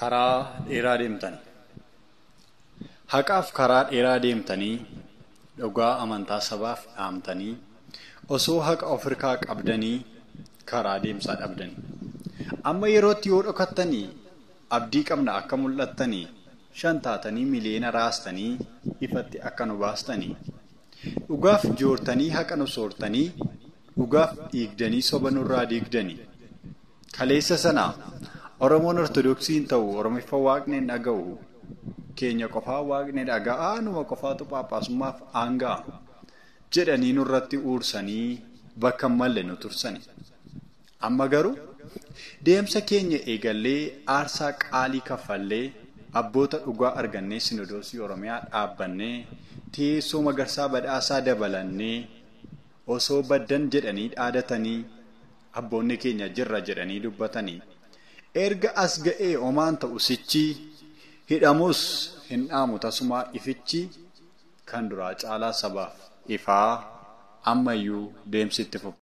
karaa dheeraa deemtanii. Haqaaf karaa dheeraa deemtanii dhugaa amantaa sabaaf dhaamtanii osoo haqa of hirkaa qabdanii karaa deemsaa dhabdanii. Amma yerootti yoo dhokattanii abdii qabna akka mul'attanii shan taatanii miliyoona raastanii ifatti akka nu baastanii. Dhugaaf joortanii haqa nu soortanii dhugaaf dhiigdanii soba nurraa diigdanii. Kaleessa sana Oromoon Ortodoksiin ta'u Oromiffa Waaqni hin dhaga'u. Keenya qofaa Waaqni dhaga'aa numa qofaatu Phaaphaasummaaf aanga'a jedhanii nurratti uursanii bakka hin malle nu tursani. Amma garuu deemsa keenya eegallee aarsaa qaalii kaffallee abboota dhugaa argannee Sinodoosii Oromiyaa dhaabbannee teessoo Magarsaa badhaasaa dabalannee osoo baddan jedhanii dhaadatanii abboonni keenya jirra jedhanii dubbatanii. Erga as ga'ee omaan ta'u sichi hidhamus hin dhaamu tasumaa ifichi kan duraa caalaa sabaaf ifaa ammayyuu deemsitti fufu.